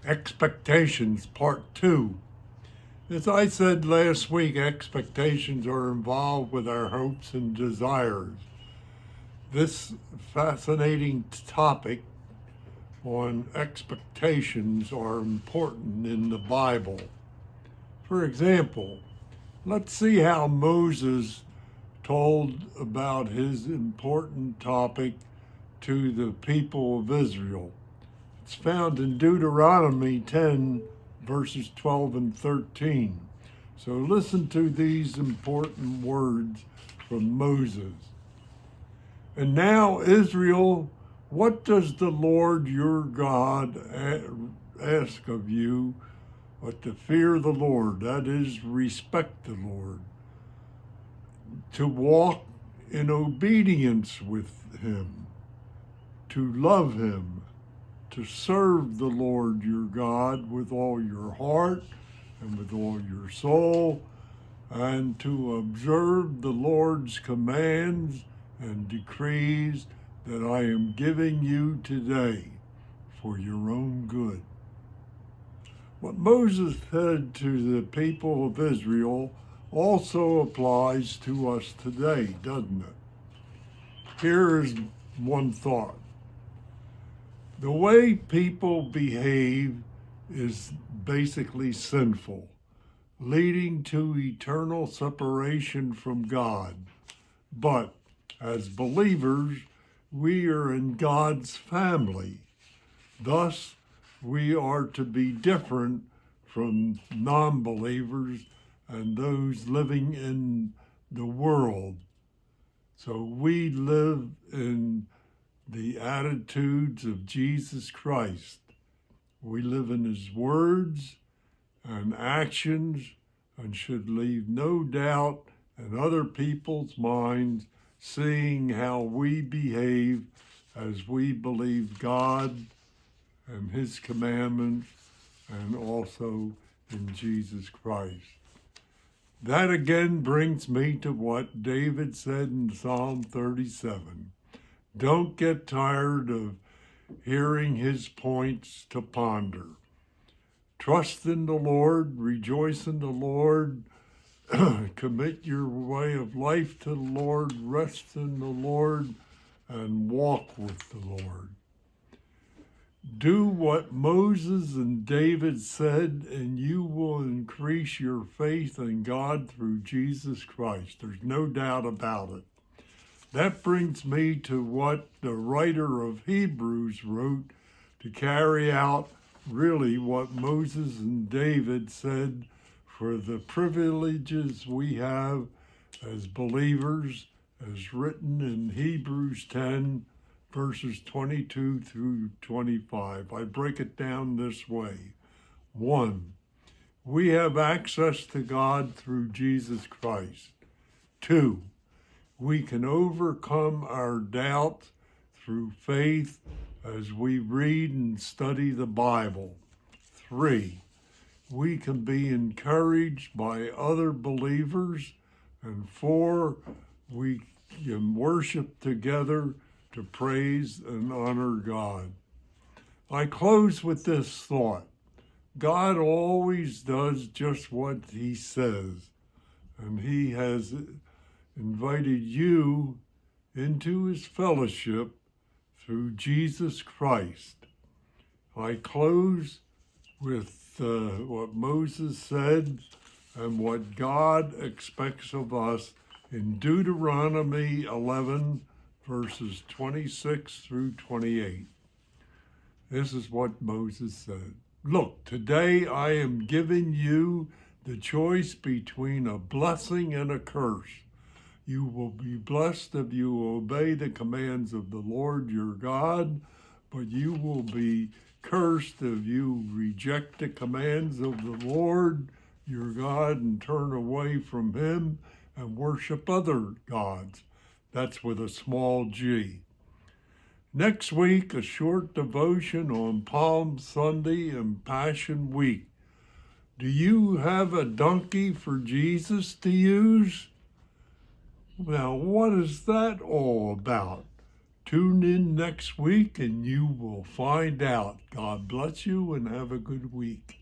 Expectations, Part 2. As I said last week, expectations are involved with our hopes and desires. This fascinating topic on expectations are important in the Bible. For example, let's see how Moses told about his important topic to the people of Israel. It's found in Deuteronomy 10, verses 12 and 13. So listen to these important words from Moses. And now, Israel, what does the Lord your God ask of you but to fear the Lord, that is, respect the Lord, to walk in obedience with him, to love him, to serve the Lord your God with all your heart and with all your soul, and to observe the Lord's commands and decrees that I am giving you today for your own good. What Moses said to the people of Israel also applies to us today, doesn't it? Here is one thought. The way people behave is basically sinful, leading to eternal separation from God. But as believers, we are in God's family. Thus, we are to be different from non-believers and those living in the world. So we live in the attitudes of Jesus Christ. We live in his words and actions and should leave no doubt in other people's minds, seeing how we behave as we believe God and his commandments and also in Jesus Christ. That again brings me to what David said in Psalm 37. Don't get tired of hearing his points to ponder. Trust in the Lord, rejoice in the Lord, commit your way of life to the Lord, rest in the Lord, and walk with the Lord. Do what Moses and David said, and you will increase your faith in God through Jesus Christ. There's no doubt about it. That brings me to what the writer of Hebrews wrote to carry out really what Moses and David said for the privileges we have as believers, as written in Hebrews 10, verses 22 through 25. I break it down this way. 1, we have access to God through Jesus Christ. 2, we can overcome our doubts through faith as we read and study the Bible. 3, we can be encouraged by other believers. And 4, we can worship together to praise and honor God. I close with this thought. God always does just what he says, and he has invited you into his fellowship through Jesus Christ. I close with what Moses said and what God expects of us in Deuteronomy 11, verses 26 through 28. This is what Moses said. Look, today I am giving you the choice between a blessing and a curse. You will be blessed if you obey the commands of the Lord your God, but you will be cursed if you reject the commands of the Lord your God and turn away from him and worship other gods. That's with a small g. Next week, a short devotion on Palm Sunday and Passion Week. Do you have a donkey for Jesus to use? Now, what is that all about? Tune in next week and you will find out. God bless you and have a good week.